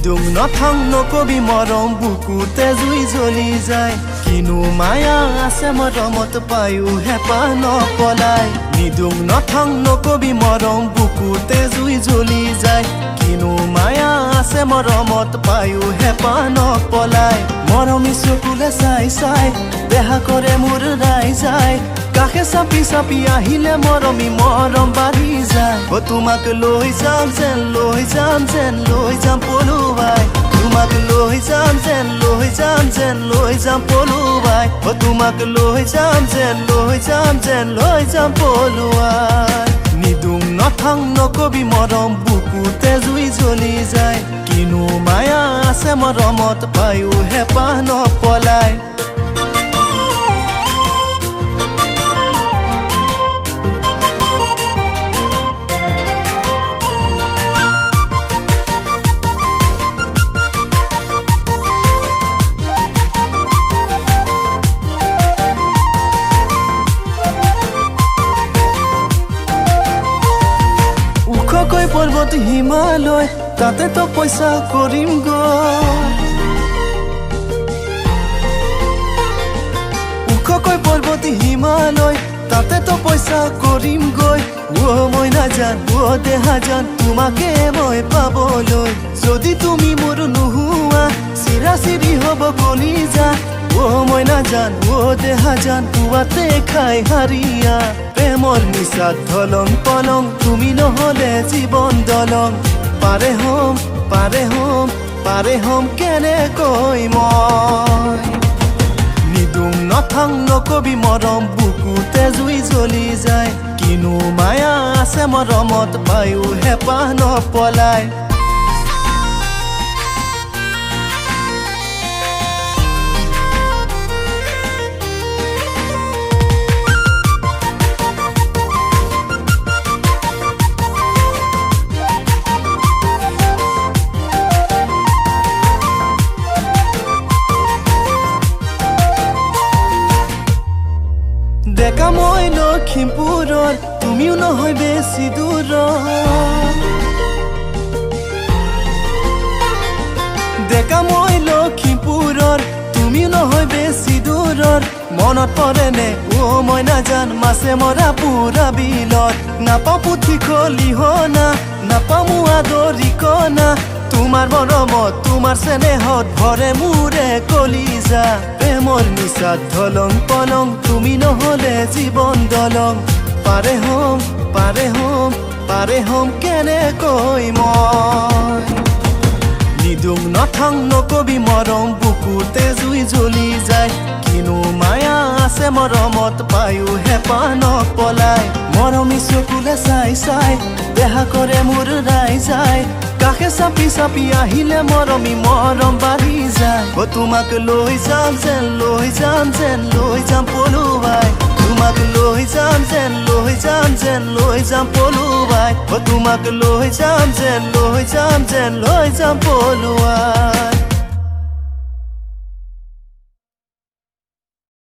নিদুং নথং নকবি মৰম বুকুতে জুই জ্বলি যায় কিনো মায়া আছে মৰমত পায়ো হেঁপাহ নপলাই নিদুং নথং নকবি মৰম বুকুতে জুই জ্বলি যায় কিনো মায়া আছে মৰমত পায়ো হেঁপাহ নপলাই মৰমী চকুলে চাই চাই দেহা কৰে মোৰ ৰাই যায় কাষে চাপি চাপি আহিলে মৰমী মৰম বাঢ়ি যায় তোমাক লৈ যাম যেন লৈ যাম যেন লৈ যাম পলুৱাই তোমাক লৈ যাম যেন লৈ যাম যেন লৈ যাম পলুৱাই তোমাক লৈ যাম যেন লৈ যাম যেন লৈ যাম পলুৱাই নিদুং নথং নকবি মৰম বুকুতে জুই জ্বলি যায় কিনো মায়া আছে মৰমত পায়ো হেঁপাহ নপলাই পৰ্বত হিমালয় তাতে তো পইচা কৰিম ওখকৈ পৰ্বত হিমালয় তাতে তো পইচা কৰিম গৈ মই নাজান দেহা জান তোমাকে মই পাবলৈ যদি তুমি মোৰ নোহোৱা চিৰা চিৰি হ'ব কলিজা মই নাজান দেহা জান পুৱাতে খাই হাৰিয়া প্ৰেমৰ নিচাত ধলং পলং তুমি নহলে জীৱন দলং পাৰে হম কেনেকৈ মই নিদুং নথং নকবি মৰম বুকুতে জুই জ্বলি যায় কিনো মায়া আছে মৰমত পায়ো হেঁপাহ নপলাই ডেকা মই লখিমপুৰৰ তুমিও নহয় বেছি দূৰ ডেকা মই লখিমপুৰৰ তুমিও নহয় বেছি দূৰৰ মনত পৰেনে মই নাজান মাছে মৰা পুৰা বিলত নাপাওঁ পুথি খলিহনা নাপাওঁ আদৰি কণা তোমাৰ মৰমত তোমাৰ চেনেহত ভৰে মোৰে কলিজা প্ৰেমৰ নিচাত ধলং পলং তুমি নহলে জীৱন দলং পাৰে হম কেনেকৈ মই নিদুং নথং নকবি মৰম বুকুতে জুই জ্বলি যায় কিনো মায়া আছে মৰমত পায়ো হেঁপাহ নপলাই মৰমী চকুলে চাই চাই দেহা কৰে মোৰ ৰাই যায় কাষে চাপি চাপি আহিলে মৰমী মৰম বাঢ়ি যায় তোমাক লৈ যাম যেন লৈ যাম যেন লৈ যাম পলুৱাই তোমাক লৈ যাম যেন লৈ যাম যেন লৈ যাম পলুৱাই তোমাক লৈ যাম যেন লৈ যাম যেন লৈ যাম পলুৱাই